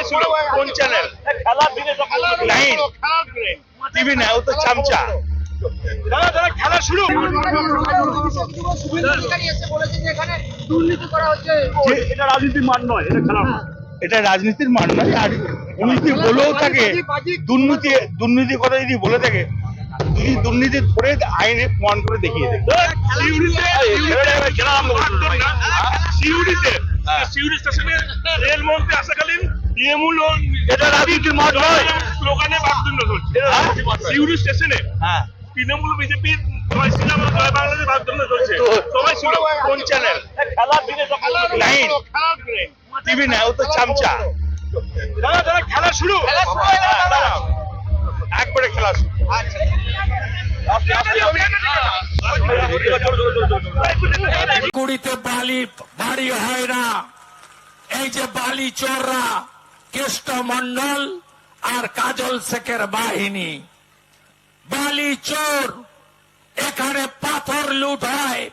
ছিল কোন channel? Nine TV না, ও তো চামচা। দাদা খেলা শুরু। এটা রাজনীতির মান নয়, এটা খেলা। এটা রাজনীতির মান নয়। আর উনি যদি বলেও থাকে দুর্নীতি দুর্নীতি কথা যদি বলে থাকে, যদি দুর্নীতি ধরে আইনে প্রমাণ করে দেখিয়ে দেয়। সিউড়ি স্টেশনে রেলমন্ত্রী আসাকালীন তৃণমূল এটা রাজনীতির মাঠ নয়। স্লোগানে বাগদণ্ড চলছে সিউড়ি স্টেশনে। হ্যাঁ, তৃণমূল বিজেপির জয় শ্রীরাম জয় বাংলাদেশ বাগদণ্ড চলছে। সবাই ছিল কোন চ্যানেল? নাইন টিভি না, ও তো চামচা। দাদা খেলা শুরু। একবারে খেলা শুরু। কুড়িতে বালি ভারী হয় না। এই যে বালি চোররা কেষ্ট মন্ডল আর কাজল শেখের বাহিনী, বালি চোর। এখানে পাথর লুট হয়,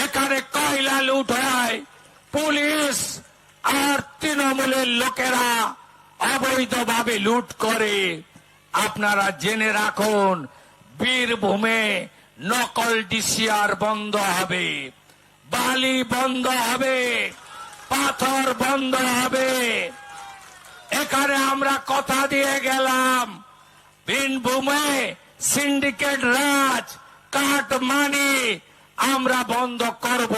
এখানে কয়লা লুট হয়। পুলিশ আর তৃণমূলের লোকেরা অবৈধভাবে লুট করে। আপনারা জেনে রাখুন, বীরভূমে নকল ডিসিআর বন্ধ হবে, বালি বন্ধ হবে, পাথর বন্ধ হবে। এখানে আমরা কথা দিয়ে গেলাম, বীরভূমে সিন্ডিকেট রাজ, কাটমানি আমরা বন্ধ করব।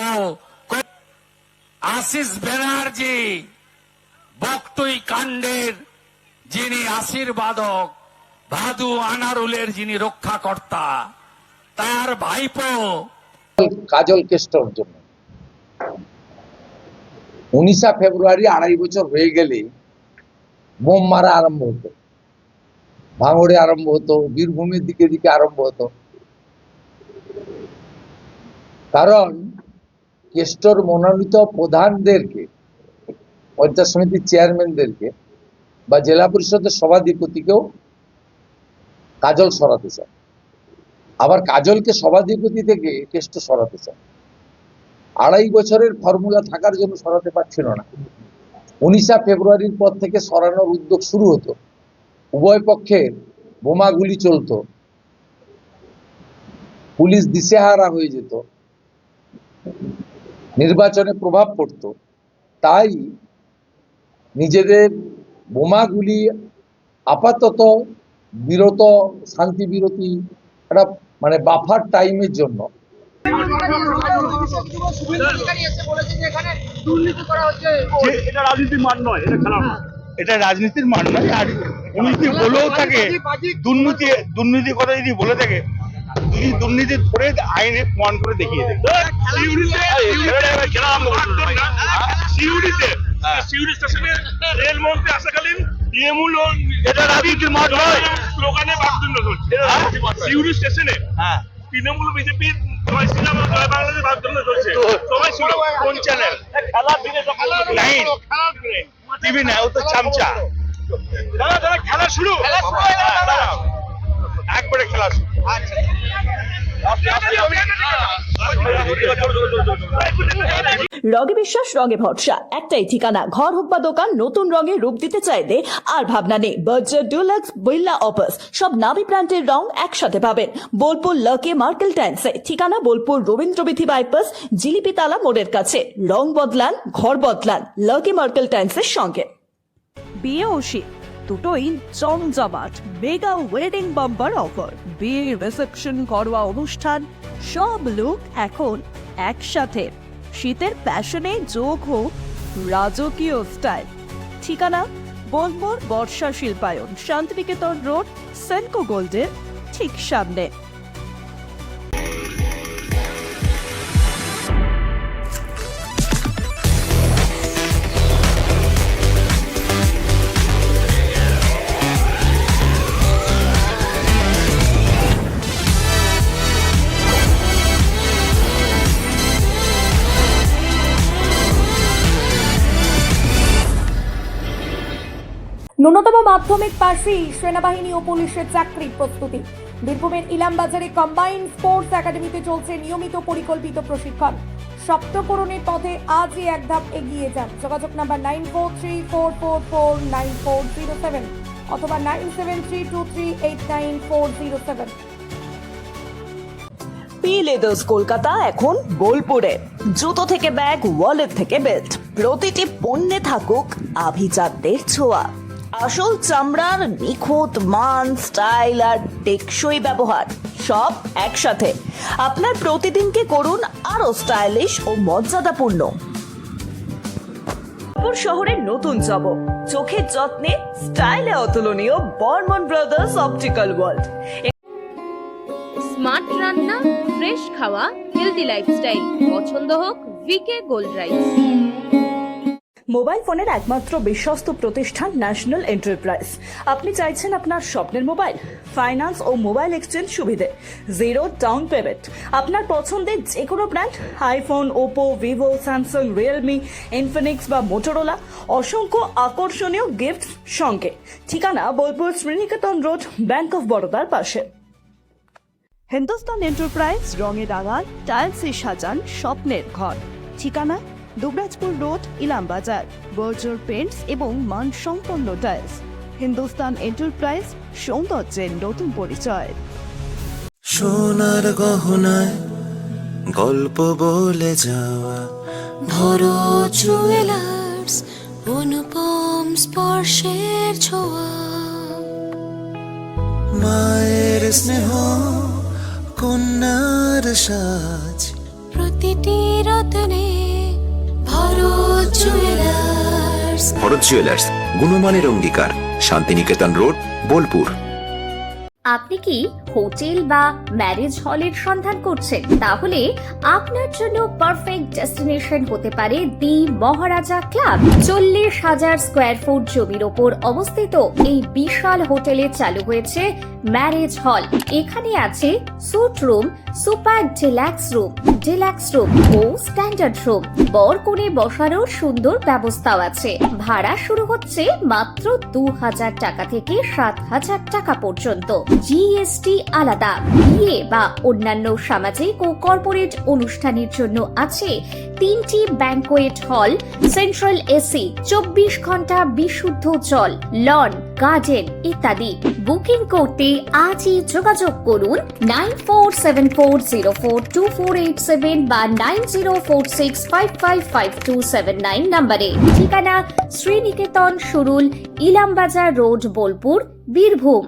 আশিস ব্যানার্জি বকটুই কাণ্ডের যিনি আশীর্বাদক, ভাদু আনারুলের যিনি রক্ষাকর্তা, তার ভাইপো কাজল কেষ্টর জন্য 19 ফেব্রুয়ারি 2.5 বছর হয়ে গেলে বোম মারা আরম্ভ হতো, ভাঙড়ে আরম্ভ হতো, বীরভূমের দিকে দিকে আরম্ভ হতো। কারণ কেষ্টর মনোনীত প্রধানদেরকে, পঞ্চায়েত সমিতির চেয়ারম্যানদেরকে বা জেলা পরিষদের সভাধিপতিকেও কাজল সরাতে চায়, আবার কাজলকে সভাধিপতি থেকে কেষ্ট সরাতে চায়। 2.5 বছরের ফর্মুলা থাকার জন্য সরাতে পারছিল না। 19 ফেব্রুয়ারির পর থেকে সরানোর উদ্যোগ শুরু হতো, উভয় পক্ষের বোমাগুলি চলত, পুলিশ দিশেহারা হয়ে যেত, নির্বাচনে প্রভাব পড়ত। তাই নিজেদের বোমাগুলি আপাতত বিরত, শান্তি বিরতি, একটা মানে বাফার টাইমের জন্য এটা রাজনীতির মান নয়, এটা খেলা। এটা রাজনীতির মান নয়। আর উনি যদি বলেও থাকে দুর্নীতি কথা যদি বলে থাকে, যদি দুর্নীতি ধরে আইনে প্রমাণ করে দেখিয়ে দেয়। সিউড়ি স্টেশনে রেলমন্ত্রী আসাকালীন তৃণমূল এটা রাজনীতির মাঠ নয়। স্লোগানে বাগদণ্ড চলছে সিউড়ি স্টেশনে। হ্যাঁ, তৃণমূল বিজেপির জয় শ্রীরাম জয় বাংলাদেশ বাগদণ্ড চলছে। সবাই ছিল কোন চ্যানেল? নাইন টিভি না, ও তো চামচা। দাদা খেলা শুরু। একবারে খেলা শুরু। রঙে বিশ্বাস, রঙে ভরসা, একটাই ঠিকানা। ঘর হোক বা দোকান, নতুন রঙে রূপ দিতে চাইলে আর ভাবনা নেই। বার্জার ডুলাক্স, বিল্লা অপাস, সব নামি ব্র্যান্ডের রং একসাথে পাবেন বোলপুর লাকি মার্কেল টাইন্সে। ঠিকানা বোলপুর রবীন্দ্রবিথি বাইপাস, জিলিপি তালা মোড়ের কাছে। রং বদলান, ঘর বদলান, লাকি মার্কেল টাইন্সের সঙ্গে। বিয়ে ও শীত দুটোই জমজমাট মেগা ওয়েডিং বাম্পার অফার। বিয়ে, রিসেপশন, ঘরোয়া অনুষ্ঠান, সব লুক এখন একসাথে। শীতের প্যাশনে যোগ হোক রাজকীয় স্টাইল। ঠিকানা বোলপুর বর্ষা শিল্পায়ন, শান্তিনিকেতন রোড, সেনকো গোল্ডের ঠিক সামনে। ন্যূনতম মাধ্যমিক পাশেই সেনাবাহিনী ও পুলিশের চাকরি প্রস্তুতি। বীরভূমের ইলামবাজারে কম্বাইন্ড স্পোর্টস একাডেমিতে চলছে নিয়মিত পরিকল্পিত প্রশিক্ষণ। সপ্তকরণের পথে আজই এক ধাপ এগিয়ে যান। যোগাযোগ নাম্বার 9434449407 অথবা 9732389407। পি লেদার্স কলকাতা এখন বোলপুরে। জুতো থেকে ব্যাগ, ওয়ালেট থেকে বেল্ট, প্রতিটি পণ্যে থাকুক আভিজাত্যের ছোঁয়া। আসল চামড়ার নিখুঁত মান, স্টাইল আর টেকসই ব্যবহার সব একসাথে। আপনার প্রতিদিনকে করুন আরো স্টাইলিশ ও মর্যাদাপূর্ণ। শহরের নতুন চমক, চোখের যত্নে স্টাইলে অতুলনীয় Barman brothers optical world. Smart রান্না, ফ্রেশ খাওয়া, হেলদি লাইফস্টাইল, পছন্দ হোক ভিকে গোল্ড রাইস। মোবাইল ফোনের একমাত্র বিশ্বস্ত প্রতিষ্ঠান ন্যাশনাল এন্টারপ্রাইজ। আপনি চাইছেন আপনার স্বপ্নের মোবাইল, ফাইন্যান্স ও মোবাইল এক্সচেঞ্জ সুবিধে, জিরো ডাউন পেমেন্ট, আপনার পছন্দের যে কোনো brand, iPhone, Oppo, Vivo, Samsung, Realme, Infinix বা মোটরোলা, অসংখ্য আকর্ষণীয় গিফট সঙ্গে। ঠিকানা Bolpur Sriniketan road, bank of বরোদার পাশে। হিন্দুস্তান এন্টারপ্রাইজ রঙে রাঙান, টাইলসে সাজান স্বপ্নের ঘর। ঠিকানা দুবরাজপুর রোড, ইলামবাজার। বর্জর পেন্টস এবং মানসম্পন্ন টাইলস। হিন্দুস্তান এন্টারপ্রাইজ, সৌন্দর্যের নতুন পরিচয়। সোনার গহনায় গল্প বলে যাওয়া ভরো জুয়েলার্স, অনুপম স্পর্শের ছোঁয়া। মায়ের স্নেহ, কন্যার সাজ, প্রতিটি রত্নে ভরো জুয়েলার্স। ভরত জুয়েলার্স, গুণমানের অঙ্গীকার, শান্তিনিকেতন রোড, বোলপুর। আপনি কি হোটেল বা ম্যারেজ হলের সন্ধান করছেন? তাহলে আপনার জন্য পারফেক্ট ডেস্টিনেশন হতে পারে দি মহারাজা ক্লাব। 40,000 স্কোয়ার ফুট জমির ওপর অবস্থিত এই বিশাল হোটেলে চালু হয়েছে ম্যারেজ হল। এখানে আছে suite room, super deluxe room ও স্ট্যান্ডার্ড রুম। বর কনে বসারও সুন্দর ব্যবস্থাও আছে। ভাড়া শুরু হচ্ছে মাত্র 2,000 টাকা থেকে 7,000 টাকা পর্যন্ত। জিএসটি আলাদা। বিয়ে বা অন্যান্য সামাজিক ও কর্পোরেট অনুষ্ঠানের জন্য আছে 3টি ব্যাংকোয়েট হল, সেন্ট্রাল এসি, 24 ঘন্টা বিশুদ্ধ জল, লন, গার্ডেন ইত্যাদি। বুকিং করতে আজই যোগাযোগ করুন 9474042487 বা 9046555279 নম্বরে। ঠিকানা শ্রীনিকেতন সুরুল, ইলামবাজার রোড, বোলপুর, বীরভূম।